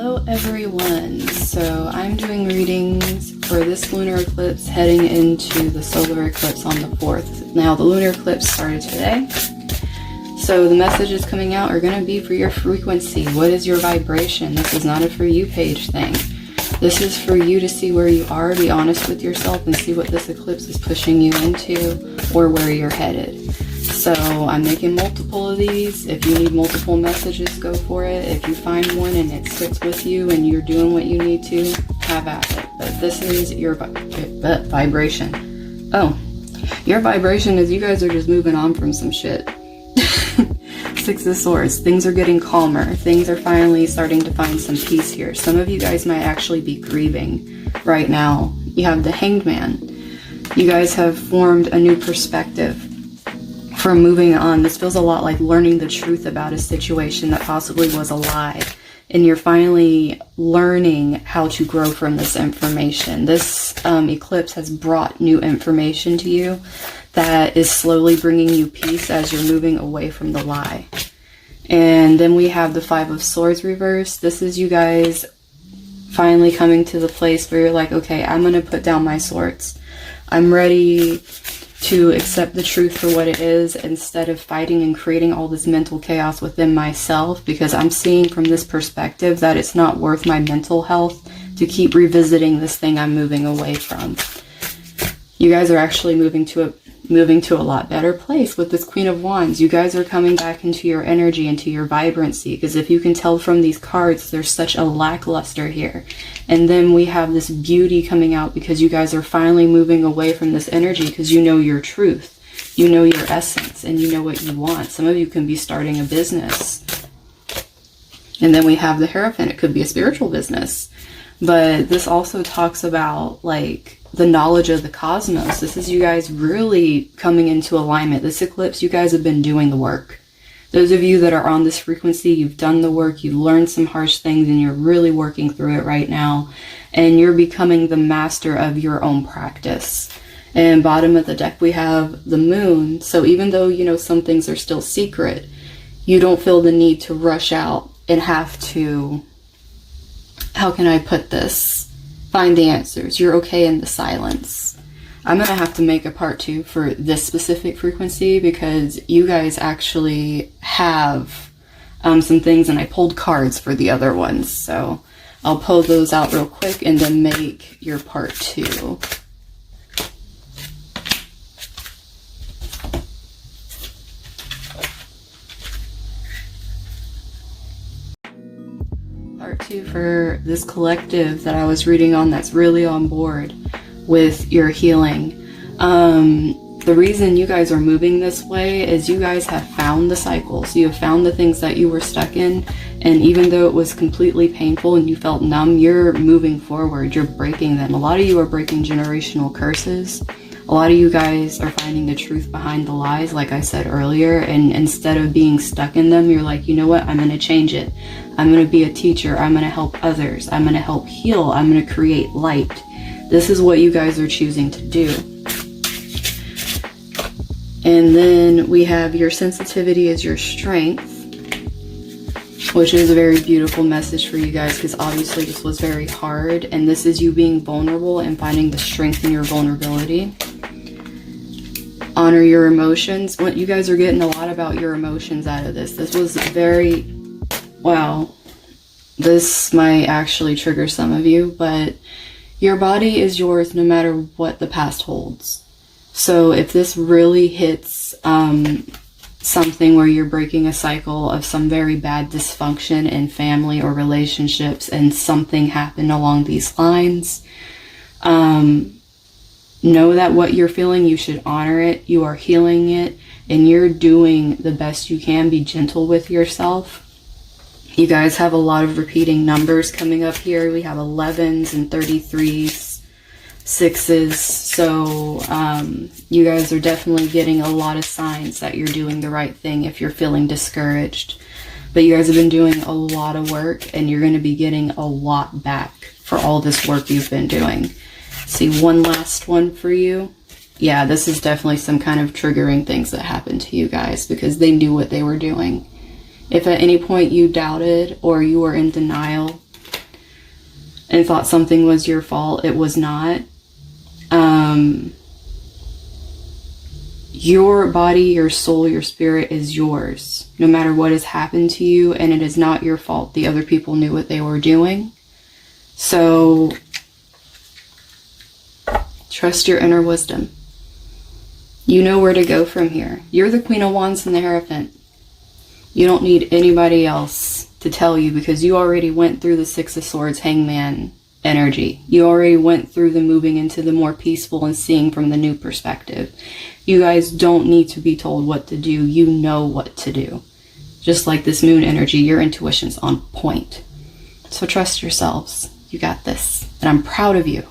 Hello everyone, so I'm doing readings for this lunar eclipse heading into the solar eclipse on the 4th. Now the lunar eclipse started today, so the messages coming out are going to be for your frequency. What is your vibration? This is not a for you page thing. This is for you to see where you are, be honest with yourself, and see what this eclipse is pushing you into or where you're headed. So I'm making multiple of these. If you need multiple messages, go for it. If you find one and it sticks with you and you're doing what you need to, have at it. But this is your vibration. Oh, your vibration is you guys are just moving on from some shit. Six of Swords. Things are getting calmer. Things are finally starting to find some peace here. Some of you guys might actually be grieving right now. You have the Hanged Man. You guys have formed a new perspective from moving on. This feels a lot like learning the truth about a situation that possibly was a lie. And you're finally learning how to grow from this information. This eclipse has brought new information to you that is slowly bringing you peace as you're moving away from the lie. And then we have the Five of Swords reversed. This is you guys finally coming to the place where you're like, okay, I'm going to put down my swords. I'm ready to accept the truth for what it is instead of fighting and creating all this mental chaos within myself, because I'm seeing from this perspective that it's not worth my mental health to keep revisiting this thing I'm moving away from. You guys are actually moving to a lot better place with this Queen of Wands. You guys are coming back into your energy, into your vibrancy, because if you can tell from these cards, there's such a lackluster here. And then we have this beauty coming out because you guys are finally moving away from this energy because you know your truth, you know your essence, and you know what you want. Some of you can be starting a business. And then we have the Hierophant. It could be a spiritual business. But this also talks about like the knowledge of the cosmos. This is you guys really coming into alignment. This eclipse, you guys have been doing the work. Those of you that are on this frequency, you've done the work, you've learned some harsh things, and you're really working through it right now. And you're becoming the master of your own practice. And bottom of the deck, we have the Moon. So even though, you know, some things are still secret, you don't feel the need to rush out and have to, how can I put this? Find the answers. You're okay in the silence. I'm going to have to make a part 2 for this specific frequency because you guys actually have some things, and I pulled cards for the other ones. So I'll pull those out real quick and then make your part 2. Part 2 for this collective that I was reading on that's really on board with your healing. The reason you guys are moving this way is you guys have found the cycles. You have found the things that you were stuck in, and even though it was completely painful and you felt numb, you're moving forward. You're breaking them. A lot of you are breaking generational curses. A lot of you guys are finding the truth behind the lies, like I said earlier, and instead of being stuck in them, you're like, you know what, I'm going to change it. I'm going to be a teacher. I'm going to help others. I'm going to help heal. I'm going to create light. This is what you guys are choosing to do. And then we have your sensitivity is your strength, which is a very beautiful message for you guys because obviously this was very hard, and this is you being vulnerable and finding the strength in your vulnerability. Honor your emotions. What you guys are getting a lot about your emotions out of this. This was very, wow, this might actually trigger some of you, but your body is yours no matter what the past holds. So if this really hits something where you're breaking a cycle of some very bad dysfunction in family or relationships and something happened along these lines, know that what you're feeling, you should honor it. You are healing it and you're doing the best you can. Be gentle with yourself. You guys have a lot of repeating numbers coming up here. We have 11s and 33s, 6s. So you guys are definitely getting a lot of signs that you're doing the right thing if you're feeling discouraged. But you guys have been doing a lot of work and you're going to be getting a lot back for all this work you've been doing. See, one last one for you. Yeah, this is definitely some kind of triggering things that happened to you guys because they knew what they were doing. If at any point you doubted or you were in denial, and thought something was your fault. It was not. Your body, your soul, your spirit is yours, no matter what has happened to you, and it is not your fault. The other people knew what they were doing. So trust your inner wisdom. You know where to go from here. You're the Queen of Wands and the Hierophant. You don't need anybody else to tell you, because you already went through the Six of Swords, Hangman energy. You already went through the moving into the more peaceful and seeing from the new perspective. You guys don't need to be told what to do. You know what to do. Just like this moon energy, your intuition's on point. So trust yourselves. You got this. And I'm proud of you.